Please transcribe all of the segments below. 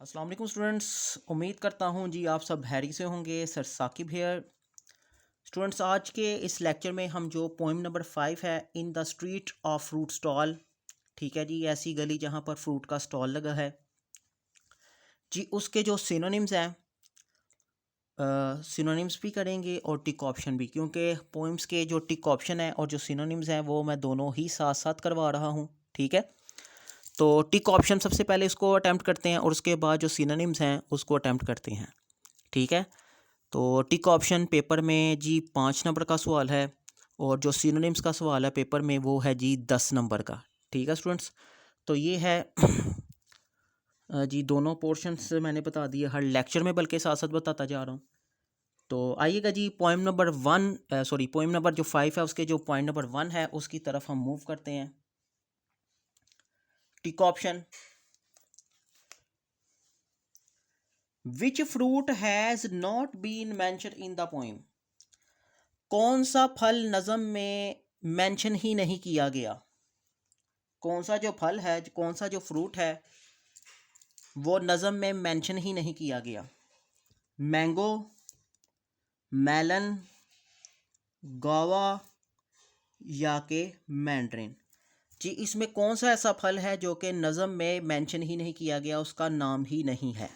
अस्सलाम वालेकुम स्टूडेंट्स। उम्मीद करता हूँ जी आप सब हैरी से होंगे। Sir Saqib hair. स्टूडेंट्स, आज के इस लेक्चर में हम जो पोइम नंबर 5 है, in the street of fruit stall, ठीक है जी, ऐसी गली जहाँ पर फ्रूट का स्टॉल लगा है जी, उसके जो सिनोनिम्स हैं, सिनोनिम्स भी करेंगे और टिक ऑप्शन भी, क्योंकि पोइम्स के जो टिक ऑप्शन है और जो सिनोनिम्स हैं वो मैं दोनों ही साथ साथ करवा रहा हूँ। ठीक है, तो टिक ऑप्शन सबसे पहले इसको अटैम्प्ट करते हैं और उसके बाद जो सिनोनिम्स हैं उसको अटैम्प्ट करते हैं। ठीक है, तो टिक ऑप्शन पेपर में जी 5 नंबर का सवाल है और जो सिनोनिम्स का सवाल है पेपर में वो है जी 10 नंबर का। ठीक है स्टूडेंट्स, तो ये है जी दोनों पोर्शंस मैंने बता दिए हर लेक्चर में, बल्कि साथ साथ बताता जा रहा हूँ। तो आइएगा जी, पोइम नंबर जो 5 है उसके जो पॉइंट नंबर 1 है उसकी तरफ हम मूव करते हैं। Tick option, which fruit has not been mention in the poem. कौन सा फल नज़म में मेंशन ही नहीं किया गया। कौन सा जो फल है, कौन सा जो फ्रूट है वो नज़म में मेंशन ही नहीं किया गया। मैंगो, मेलन, गोवा या के मैंड्रिन। जी, इसमें कौन सा ऐसा फल है जो कि नज़म में मेंशन ही नहीं किया गया, उसका नाम ही नहीं है।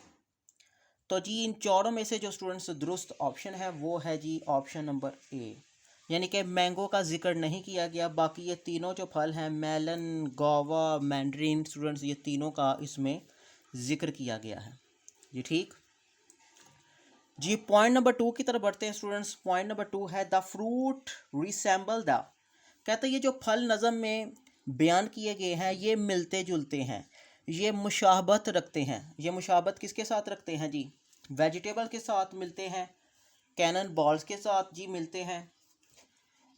तो जी इन चारों में से जो स्टूडेंट्स दुरुस्त ऑप्शन है वो है जी ऑप्शन नंबर ए, यानी कि मैंगो का जिक्र नहीं किया गया। बाकी ये तीनों जो फल हैं, मेलन, गोवा, मैंड्रीन, स्टूडेंट्स ये तीनों का इसमें जिक्र किया गया है जी। ठीक जी, पॉइंट नंबर 2 की तरफ बढ़ते हैं स्टूडेंट्स। पॉइंट नंबर 2 है द फ्रूट रिसेंबल द। कहते हैं ये जो फल नज़म में बयान किए गए हैं ये मिलते जुलते हैं, ये मुशाबत रखते हैं। ये मुशाबत किसके साथ रखते हैं जी? वेजिटेबल के साथ मिलते हैं, कैनन बॉल्स के साथ जी मिलते हैं,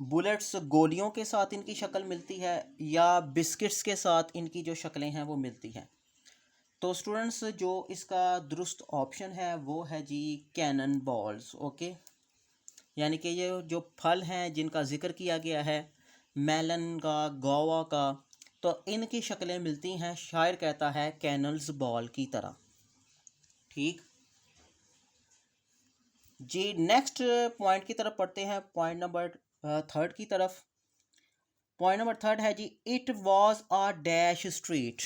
बुलेट्स गोलियों के साथ इनकी शक्ल मिलती है, या बिस्किट्स के साथ इनकी जो शक्लें हैं वो मिलती हैं। तो स्टूडेंट्स जो इसका दुरुस्त ऑप्शन है वो है जी कैनन बॉल्स। ओके, यानी कि ये जो फल हैं जिनका जिक्र किया गया है, मेलन का, गोवा का, तो इनकी शक्लें मिलती हैं, शायर कहता है, कैनल्स बॉल की तरह। ठीक जी, नेक्स्ट पॉइंट की तरफ पढ़ते हैं, पॉइंट नंबर 3 की तरफ। पॉइंट नंबर 3 है जी it was a dash street.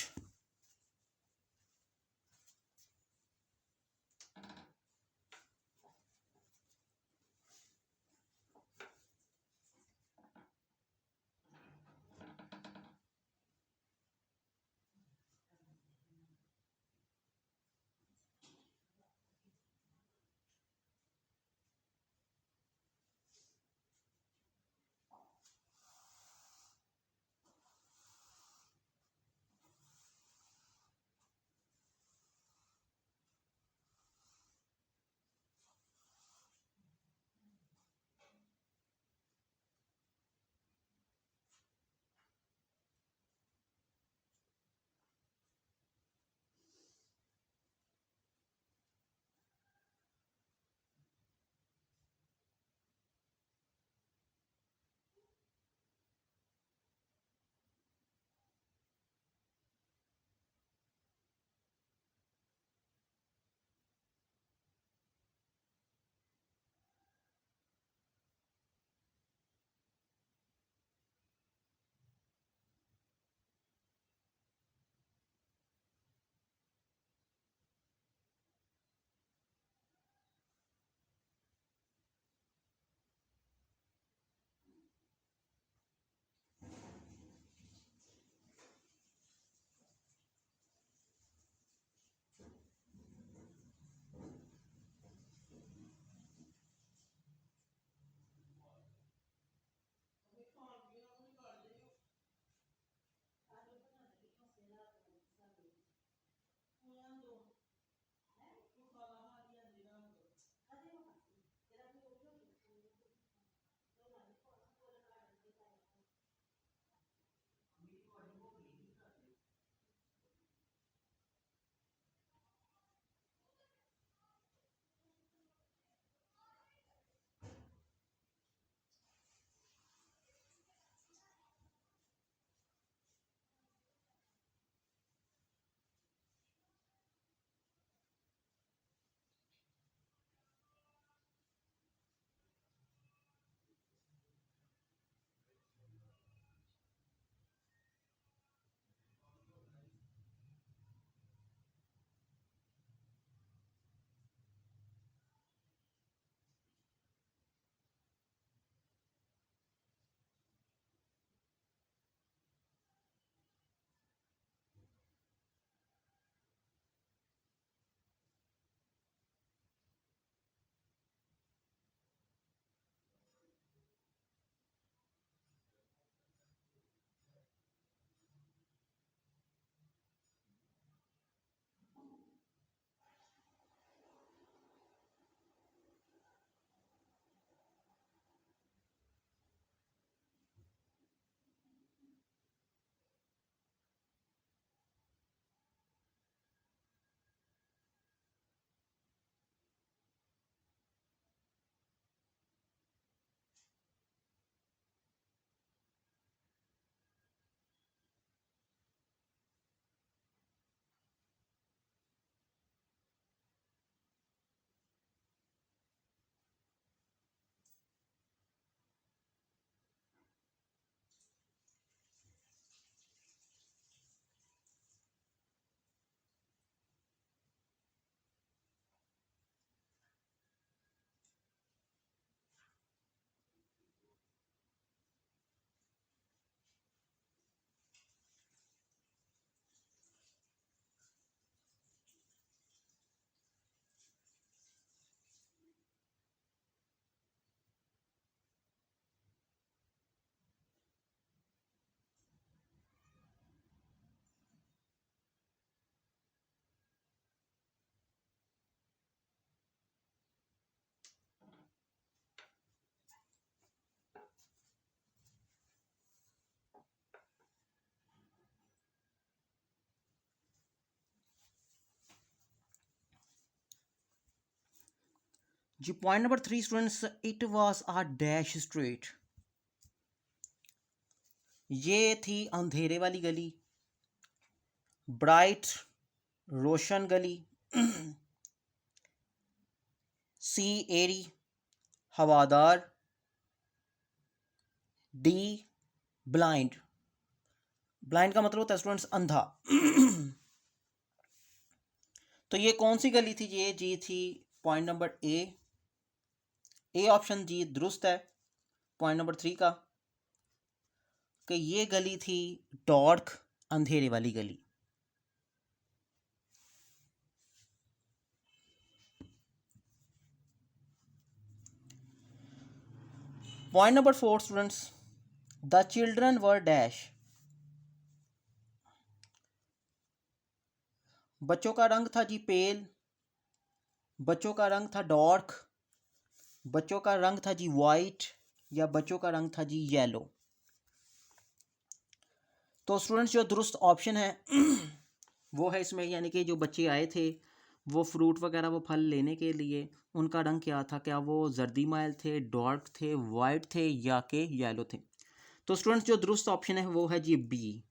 जी point number 3 students, it was a dash street. ये थी अंधेरे वाली गली, ब्राइट रोशन गली, सी एरी हवादार, डी ब्लाइंड। ब्लाइंड का मतलब होता है स्टूडेंट्स अंधा। तो ये कौन सी गली थी? ये जी थी पॉइंट नंबर ए ऑप्शन जी दुरुस्त है पॉइंट नंबर 3 का, कि ये गली थी डार्क, अंधेरे वाली गली। Point number 4 students, the children were dash. बच्चों का रंग था जी पेल, बच्चों का रंग था डार्क, बच्चों का रंग था जी वाइट, या बच्चों का रंग था जी येलो। तो स्टूडेंट्स जो दुरुस्त ऑप्शन है वो है इसमें, यानी कि जो बच्चे आए थे वो फ्रूट वगैरह वो फल लेने के लिए, उनका रंग क्या था? क्या वो जर्दी माइल थे, डार्क थे, वाइट थे, या के येलो थे? तो स्टूडेंट्स जो दुरुस्त ऑप्शन है वो है जी बी।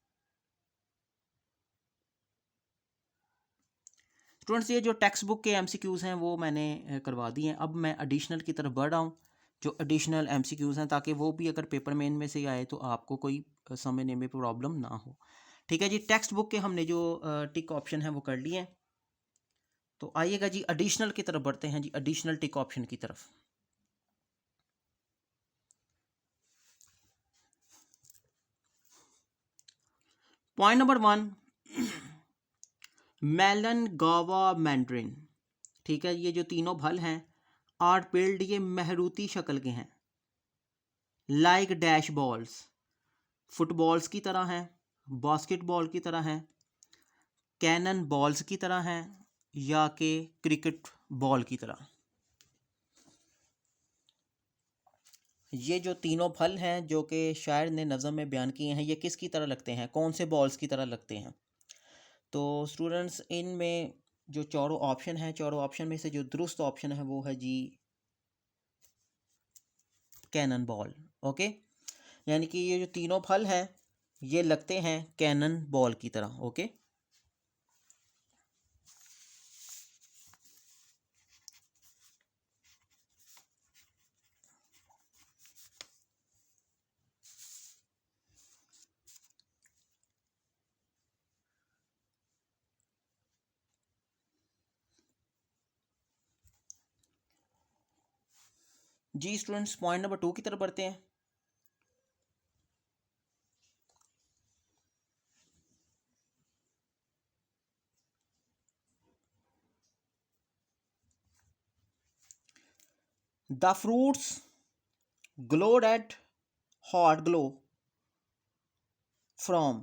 स्टूडेंट्स ये जो टेक्स्ट बुक के एमसीक्यूज़ हैं वो मैंने करवा दिए हैं। अब मैं एडिशनल की तरफ बढ़ रहा हूँ, जो एडिशनल एमसीक्यूज़ हैं, ताकि वो भी अगर पेपर मेन में से आए तो आपको कोई समझने में प्रॉब्लम ना हो। ठीक है जी, टेक्स्ट बुक के हमने जो टिक ऑप्शन है वो कर लिए हैं। तो आइएगा जी एडिशनल की तरफ बढ़ते हैं जी, एडिशनल टिक ऑप्शन की तरफ। पॉइंट नंबर 1, मेलन, गावा, मैंड्रिन। ठीक है, ये जो तीनों फल हैं आर बिल्ड, ये महरूती शक्ल के हैं, लाइक डैश बॉल्स, फुटबॉल्स की तरह हैं, बास्केटबॉल की तरह हैं, कैनन बॉल्स की तरह हैं, या कि क्रिकेट बॉल की तरह। ये जो तीनों फल हैं जो कि शायर ने नज़म में बयान किए हैं, ये किसकी तरह लगते हैं? कौन से बॉल्स की तरह लगते हैं? तो स्टूडेंट्स इनमें जो चारों ऑप्शन हैं, चारों ऑप्शन में से जो दुरुस्त ऑप्शन है वो है जी कैनन बॉल। ओके, यानी कि ये जो तीनों फल हैं ये लगते हैं कैनन बॉल की तरह। ओके, जी स्टूडेंट्स पॉइंट नंबर 2 की तरफ बढ़ते हैं। The fruits glowed at hot glow from,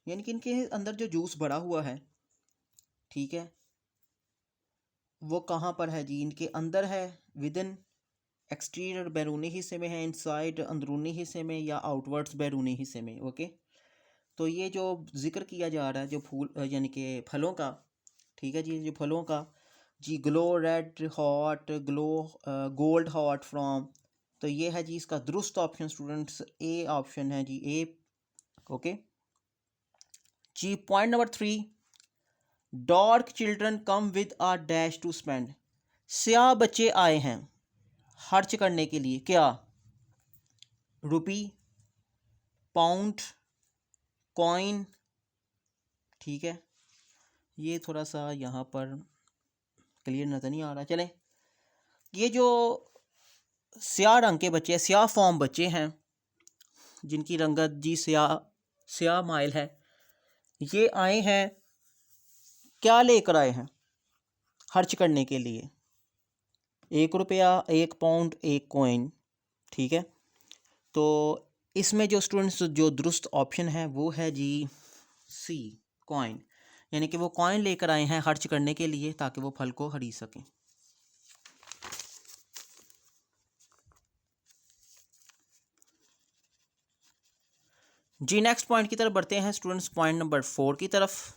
यानी कि इनके अंदर जो जूस भरा हुआ है, ठीक है, वो कहाँ पर है जी? इनके अंदर है, विद इन एक्सटीरियर बैरूनी हिस्से में है, इनसाइड अंदरूनी हिस्से में, या आउटवर्ड्स बैरूनी हिस्से में। ओके, तो ये जो जिक्र किया जा रहा है जो फूल यानी कि फलों का, ठीक है जी, जो फलों का जी, glow red hot, glow gold hot from, तो ये है जी इसका दुरुस्त ऑप्शन स्टूडेंट्स ए ऑप्शन है जी, ए। ओके जी, point number 3, dark children come with a dash to spend. स्याह बच्चे आए हैं खर्च करने के लिए, क्या? Rupee, pound, coin. ठीक है, ये थोड़ा सा यहाँ पर क्लियर नज़र नहीं आ रहा। चले, ये जो स्याह रंग के बच्चे, स्याह फॉर्म बच्चे हैं जिनकी रंगत जी स्याह स्याह माइल है, ये आए हैं, क्या लेकर आए हैं खर्च करने के लिए? 1 रुपया, 1 पाउंड, 1 कॉइन। ठीक है, तो इसमें जो स्टूडेंट्स जो दुरुस्त ऑप्शन है वो है जी सी, कॉइन, यानी कि वो कॉइन लेकर आए हैं खर्च करने के लिए ताकि वो फल को खरीद सकें। जी नेक्स्ट पॉइंट की तरफ बढ़ते हैं स्टूडेंट्स, पॉइंट नंबर 4 की तरफ।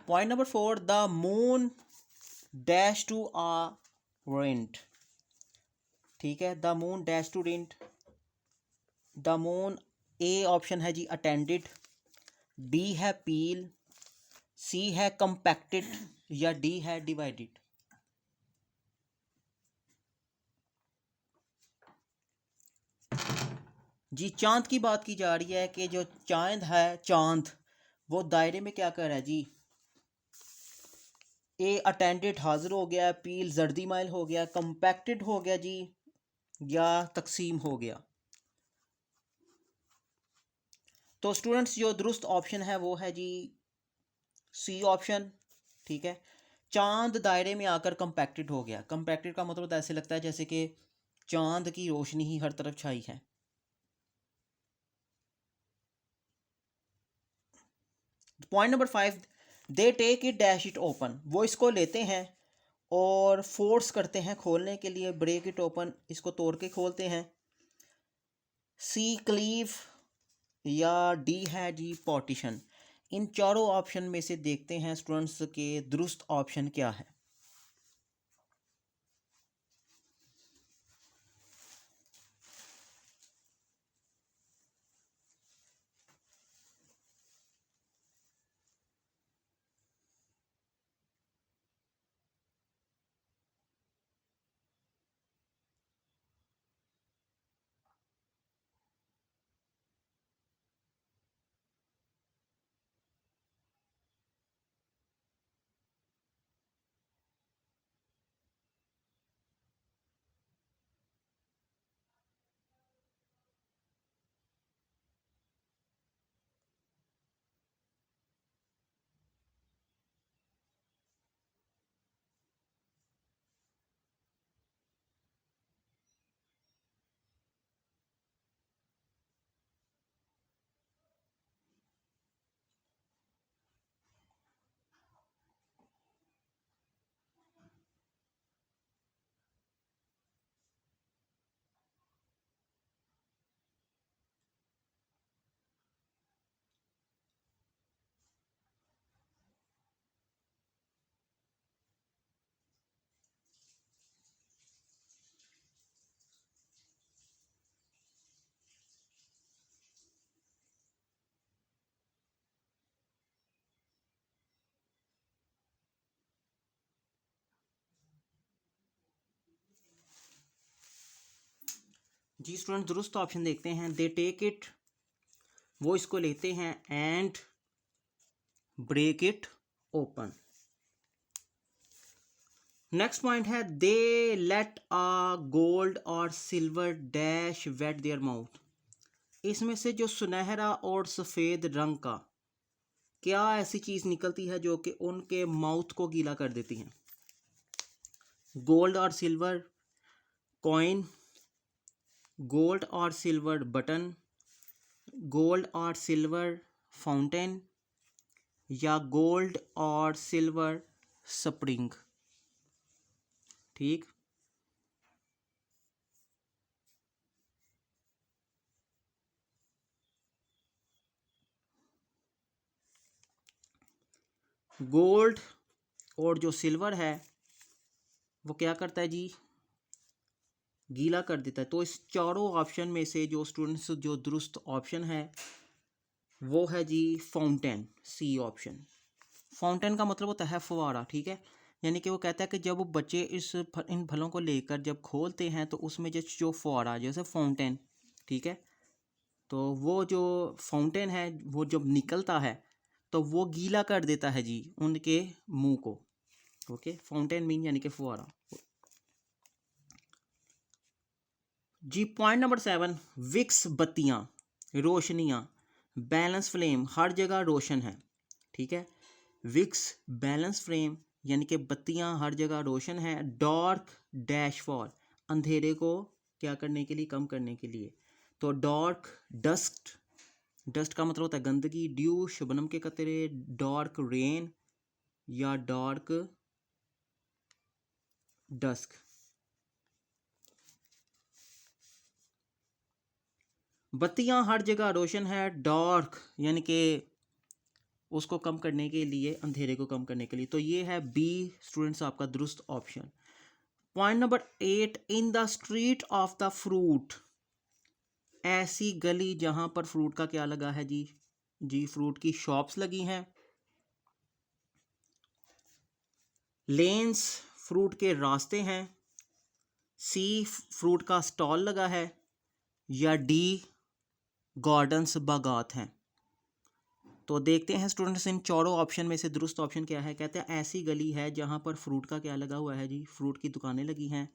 Point number 4, the moon dash to a rent. ठीक है, the moon dash to rent. The moon, A option है जी अटेंडेड, बी है पील, सी है कंपैक्टेड या डी है डिवाइडेड। जी चांद की बात की जा रही है कि जो चांद है, चांद वो दायरे में क्या कर रहा है जी। ए अटेंडेड हाजिर हो गया, पील जर्दी माइल हो गया, कंपैक्टेड हो गया जी, या तकसीम हो गया। तो स्टूडेंट्स जो दुरुस्त ऑप्शन है वो है जी सी ऑप्शन। ठीक है, चांद दायरे में आकर कंपैक्टेड हो गया। कंपैक्टेड का मतलब ऐसे लगता है जैसे कि चांद की रोशनी ही हर तरफ छाई है। Point number 5, they take it dash it open. वो इसको लेते हैं और फोर्स करते हैं खोलने के लिए, ब्रेक इट ओपन, इसको तोड़ के खोलते हैं। सी क्लीव या डी है जी पार्टीशन। इन चारों ऑप्शन में से देखते हैं स्टूडेंट्स के दुरुस्त ऑप्शन क्या है। जी स्टूडेंट दुरुस्त ऑप्शन देखते हैं, दे टेक इट, वो इसको लेते हैं and break it open. Next point है, दे लेट अ गोल्ड और silver dash wet their mouth. इसमें से जो सुनहरा और सफ़ेद रंग का क्या ऐसी चीज़ निकलती है जो कि उनके माउथ को गीला कर देती है। गोल्ड और सिल्वर कॉइन, गोल्ड और सिल्वर बटन, गोल्ड और सिल्वर फाउंटेन या गोल्ड और सिल्वर स्प्रिंग। ठीक, गोल्ड और जो सिल्वर है वो क्या करता है जी, गीला कर देता है। तो इस चारों ऑप्शन में से जो स्टूडेंट्स जो दुरुस्त ऑप्शन है वो है जी फाउंटेन, सी ऑप्शन। फाउंटेन का मतलब होता है फुवारा। ठीक है, यानी कि वो कहता है कि जब बच्चे इन फलों को लेकर जब खोलते हैं तो उसमें जो फुवारा जैसे फाउंटेन, ठीक है, तो वो जो फाउंटेन है वो जब निकलता है तो वो गीला कर देता है जी उनके मुंह को। ओके, फाउंटेन मीन यानी कि फुवारा। जी पॉइंट नंबर 7, विक्स बत्तियाँ, रोशनियाँ, बैलेंस फ्लेम हर जगह रोशन है। ठीक है, विक्स बैलेंस फ्लेम यानी कि बत्तियाँ हर जगह रोशन है। डार्क डैश फॉर, अंधेरे को क्या करने के लिए, कम करने के लिए। तो डार्क डस्ट, डस्ट का मतलब होता है गंदगी। ड्यू शबनम के कतरे, डार्क रेन या डार्क डस्क। बत्तियां हर जगह रोशन है, डार्क यानी कि उसको कम करने के लिए, अंधेरे को कम करने के लिए। तो ये है बी स्टूडेंट्स आपका दुरुस्त option. Point number 8, in the street of the fruit, ऐसी गली जहां पर फ्रूट का क्या लगा है जी? जी फ्रूट की शॉप्स लगी हैं। लेन्स फ्रूट के रास्ते हैं। सी फ्रूट का स्टॉल लगा है। या डी गार्डन्स बागात हैं। तो देखते हैं स्टूडेंट्स इन चारों ऑप्शन में से दुरुस्त ऑप्शन क्या है। कहते हैं ऐसी गली है जहां पर फ्रूट का क्या लगा हुआ है जी? फ्रूट की दुकानें लगी हैं,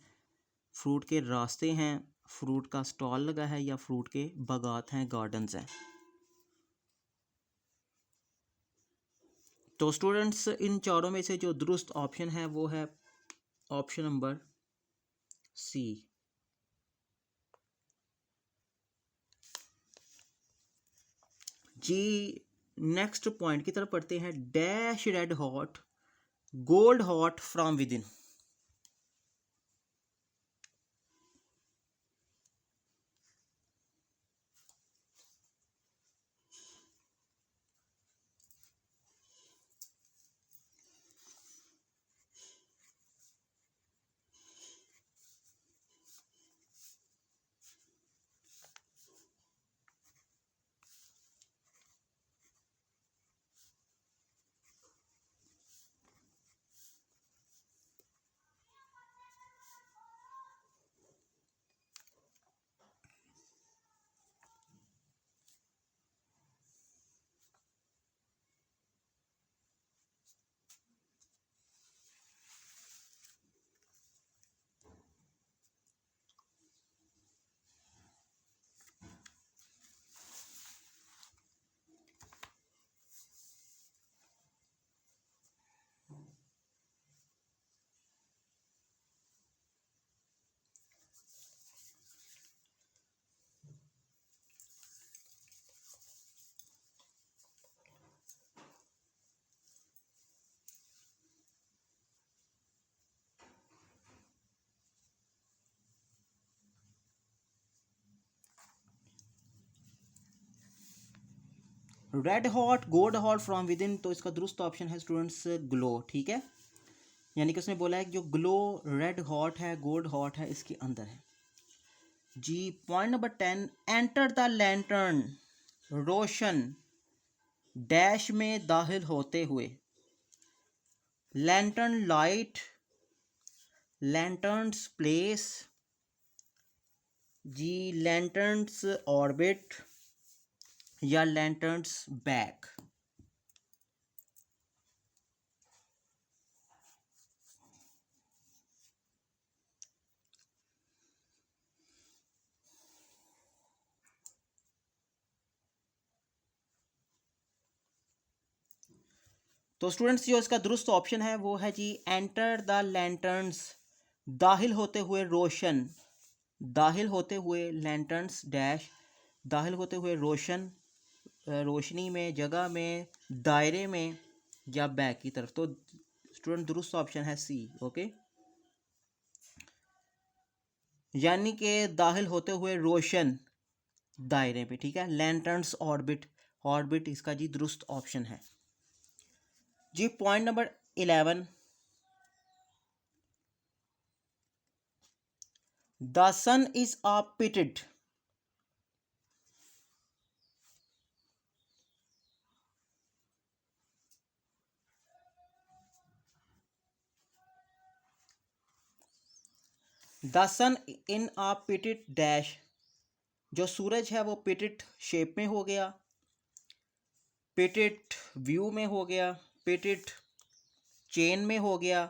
फ्रूट के रास्ते हैं, फ्रूट का स्टॉल लगा है, या फ्रूट के बागात हैं, गार्डन्स हैं। तो स्टूडेंट्स इन चारों में से जो दुरुस्त ऑप्शन है वो है ऑप्शन नंबर सी। जी नेक्स्ट पॉइंट की तरफ पढ़ते हैं। Dash red hot gold hot from with in. Red hot gold hot from with in, तो इसका दुरुस्त ऑप्शन है स्टूडेंट्स ग्लो। ठीक है, यानी कि उसने बोला है कि जो ग्लो रेड हॉट है, गोल्ड हॉट है, इसके अंदर है। जी point number 10, enter the lantern रोशन डैश में दाखिल होते हुए। लैंटर्न लाइट, लैंटर्न्स प्लेस, जी लैंटर्न्स ऑर्बिट, या लैंटर्न्स बैक। तो स्टूडेंट्स जो इसका दुरुस्त ऑप्शन है वो है जी एंटर द लैंटर्न्स, दाखिल होते हुए रोशन, दाखिल होते हुए लैंटर्न्स डैश, दाखिल होते हुए रोशन, रोशनी में, जगह में, दायरे में, या बैक की तरफ। तो स्टूडेंट दुरुस्त ऑप्शन है सी। ओके, यानी कि दाखिल होते हुए रोशन दायरे पे। ठीक है, लैंटर्न्स ऑर्बिट, ऑर्बिट इसका जी दुरुस्त ऑप्शन है। जी point number 11, the sun is a pitted. The sun in a pitted dash, जो सूरज है वो पिटेड शेप में हो गया, पिटेड व्यू में हो गया, पिटेड चेन में हो गया,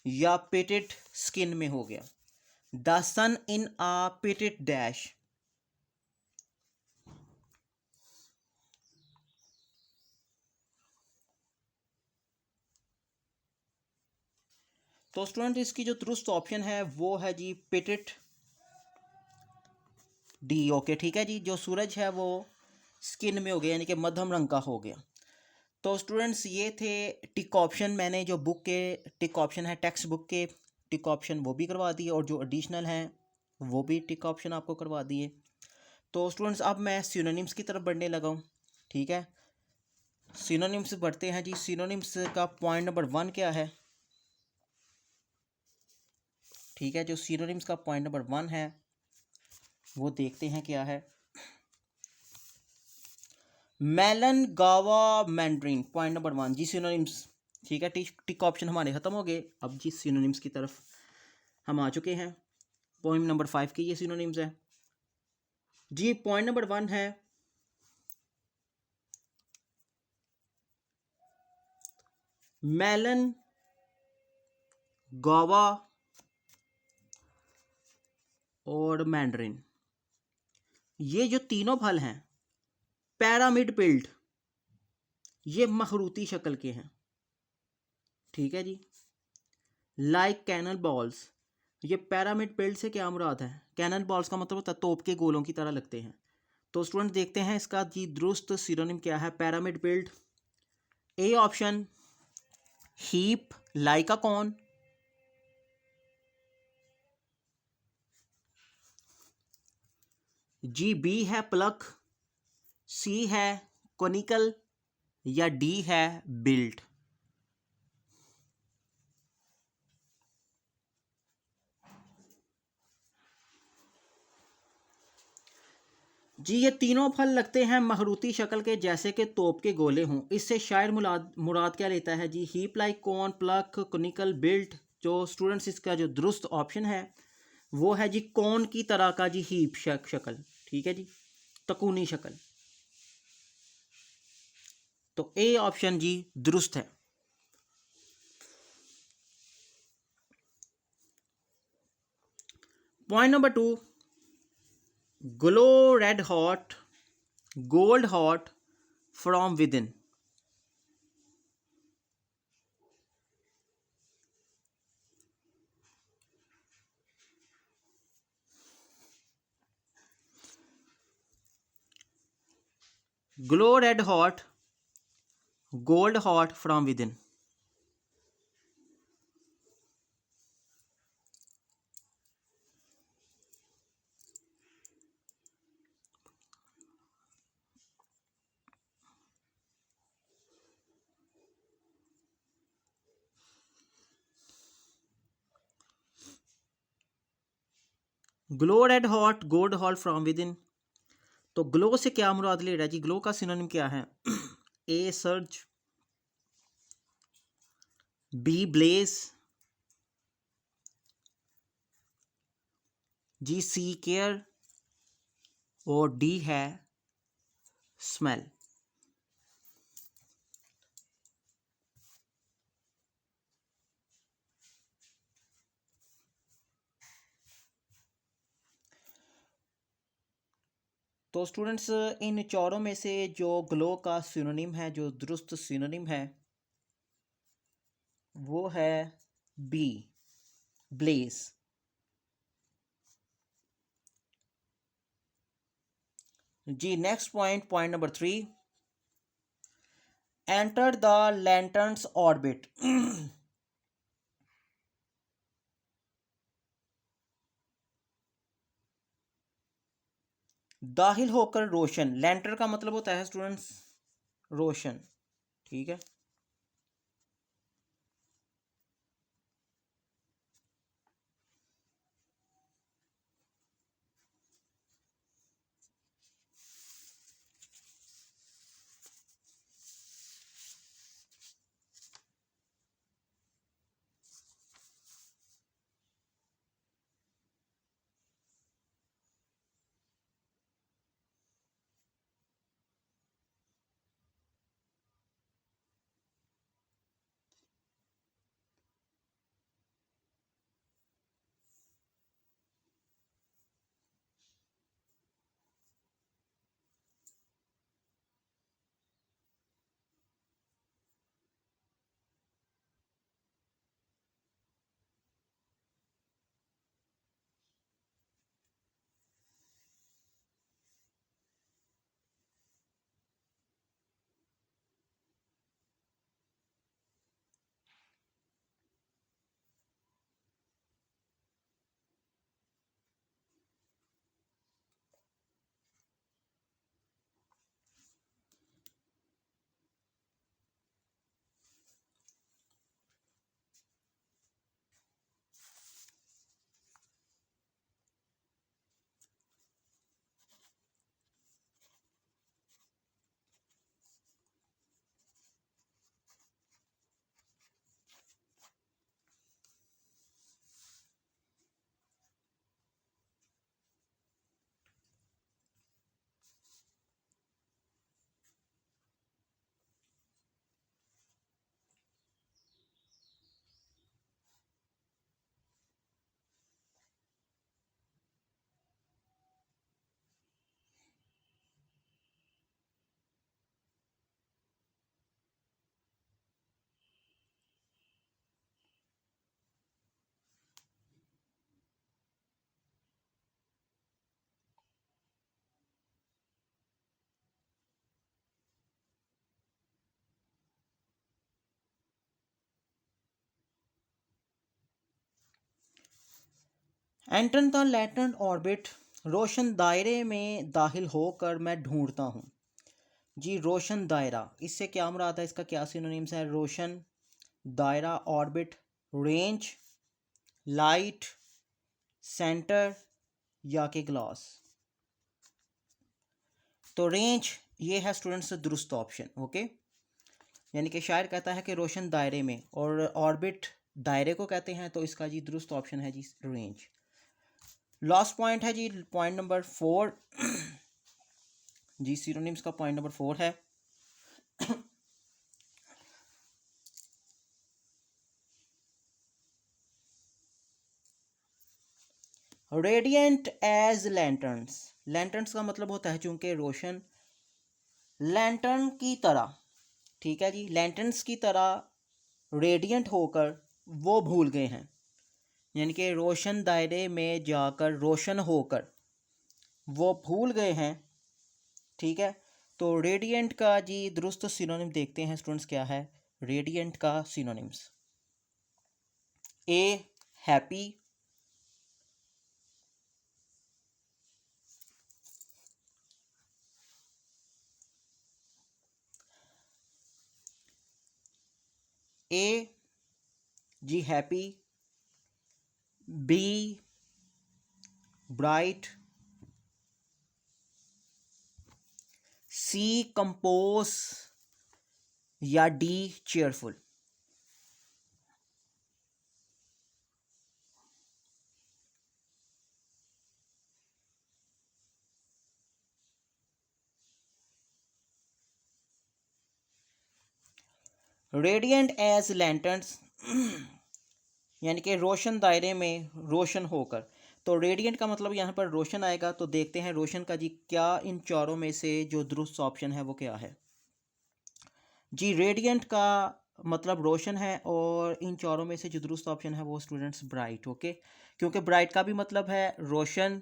या पिटेड स्किन में हो गया। The sun in a pitted dash. तो स्टूडेंट इसकी जो दुरुस्त ऑप्शन है वो है जी पिटेड डी। ओके ठीक है जी, जो सूरज है वो स्किन में हो गया, यानी कि मध्यम रंग का हो गया। तो स्टूडेंट्स ये थे टिक ऑप्शन। मैंने जो बुक के टिक ऑप्शन है, टेक्स्ट बुक के टिक ऑप्शन वो भी करवा दिए, और जो एडिशनल हैं वो भी टिक ऑप्शन आपको करवा दिए। तो स्टूडेंट्स अब मैं सिनोनिम्स की तरफ बढ़ने लगा हूँ। ठीक है, सिनोनिम्स पढ़ते हैं जी। सिनोनिम्स का पॉइंट नंबर 1 क्या है? ठीक है, जो सिनोनिम्स का पॉइंट नंबर 1 है वो देखते हैं क्या है। मेलन, गावा, मैंड्रीन, पॉइंट नंबर 1 जी सिनोनिम्स। ठीक है, टिक ऑप्शन हमारे खत्म हो गए। अब जी सिनोनिम्स की तरफ हम आ चुके हैं। पॉइंट नंबर 5 के ये सिनोनिम्स है जी। पॉइंट नंबर 1 है मेलन, गावा और मैंड्रीन। ये जो तीनों फल हैं पैरामिड बिल्ड, ये मखरूती शक्ल के हैं। ठीक है जी। लाइक कैनन बॉल्स, ये पैरामिड बिल्ड से क्या मुराद है? कैनन बॉल्स का मतलब होता है तोप के गोलों की तरह लगते हैं। तो स्टूडेंट देखते हैं इसका जी दुरुस्त सिनोनिम क्या है pyramid build. A option heap like a cone, जी बी है प्लक, सी है कोनिकल, या डी है बिल्ट। जी ये तीनों फल लगते हैं मखरूती शक्ल के, जैसे कि तोप के गोले हों। इससे शायर मुराद क्या लेता है जी? Heap like cone, pluck, conical, built. जो स्टूडेंट्स इसका जो दुरुस्त ऑप्शन है वो है जी कॉन की तरह का जी हीप शक्ल। ठीक है जी, तकूनी शक्ल। तो ए ऑप्शन जी दुरुस्त है। Point number 2, glow red hot, gold hot from with in. Glow red hot, gold hot from with in. Glow red hot, gold hot from with in. तो ग्लो से क्या मुराद ले रहा है जी? ग्लो का सिनोनिम क्या है? ए सर्ज, बी ब्लेज, जी सी care, और डी है स्मेल। तो स्टूडेंट्स इन चारों में से जो ग्लो का सिनोनिम है, जो दुरुस्त सिनोनिम है वो है बी ब्लेज। जी next point, point number 3, enter the lanterns orbit. दाखिल होकर रोशन। लैंटर का मतलब होता है स्टूडेंट्स रोशन। ठीक है। एंटर द लैटरन ऑर्बिट, रोशन दायरे में दाखिल होकर मैं ढूंढता हूँ। जी रोशन दायरा, इससे क्या मुराद है, इसका क्या सिनोनिम्स है? रोशन, दायरा, ऑर्बिट, रेंज, लाइट, सेंटर या के ग्लास। तो रेंज ये है स्टूडेंट्स दुरुस्त ऑप्शन। ओके, यानी कि शायर कहता है कि रोशन दायरे में, और ऑर्बिट दायरे को कहते हैं, तो इसका जी दुरुस्त ऑप्शन है जी रेंज। लास्ट पॉइंट है जी पॉइंट नंबर 4 जी सिनोनिम्स का पॉइंट नंबर 4 है रेडियंट एज लैंटर्न्स। लैंटर्न्स का मतलब होता है चूंकि रोशन, लैंटर्न की तरह, ठीक है जी, लैंटर्न्स की तरह रेडियंट होकर वो भूल गए हैं, यानी कि रोशन दायरे में जाकर रोशन होकर वो भूल गए हैं। ठीक है, तो रेडियंट का जी दुरुस्त सिनोनिम देखते हैं स्टूडेंट्स क्या है रेडियंट का सिनोनिम्स। ए हैप्पी, ए जी happy, B bright, C compose या D cheerful. Radiant as lanterns यानी कि रोशन दायरे में रोशन होकर, तो रेडियंट का मतलब यहाँ पर रोशन आएगा। तो देखते हैं रोशन का जी क्या इन चारों में से जो दुरुस्त ऑप्शन है वो क्या है। जी रेडियंट का मतलब रोशन है, और इन चारों में से जो दुरुस्त ऑप्शन है वो स्टूडेंट्स ब्राइट। ओके, क्योंकि ब्राइट का भी मतलब है रोशन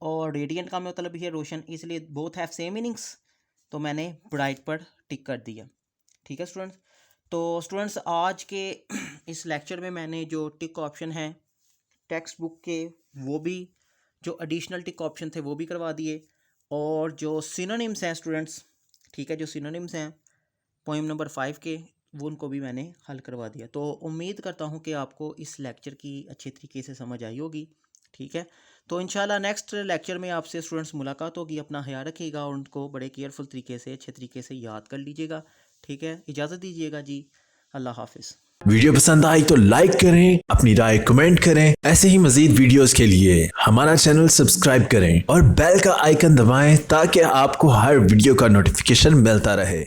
और रेडियंट का मतलब भी है रोशन, इसलिए बोथ हैव सेम मीनिंग्स, तो मैंने ब्राइट पर टिक कर दिया। ठीक है स्टूडेंट्स, तो स्टूडेंट्स आज के इस लेक्चर में मैंने जो टिक ऑप्शन हैं टेक्स्ट बुक के, वो भी जो एडिशनल टिक ऑप्शन थे वो भी करवा दिए, और जो सिनोनिम्स हैं स्टूडेंट्स, ठीक है, जो सिनोनिम्स हैं पोएम नंबर 5 के, वो उनको भी मैंने हल करवा दिया। तो उम्मीद करता हूँ कि आपको इस लेक्चर की अच्छे तरीके से समझ आई होगी। ठीक है, तो इंशाल्लाह नेक्स्ट लेक्चर में आपसे स्टूडेंट्स मुलाकात होगी। अपना ख्याल रखिएगा और उनको बड़े केयरफुल तरीके से अच्छे तरीके से याद कर लीजिएगा। ठीक है, इजाज़त दीजिएगा जी, अल्लाह हाफिज़। वीडियो पसंद आई तो लाइक करें, अपनी राय कमेंट करें। ऐसे ही मजीद वीडियोस के लिए हमारा चैनल सब्सक्राइब करें और बेल का आइकन दबाएं ताकि आपको हर वीडियो का नोटिफिकेशन मिलता रहे।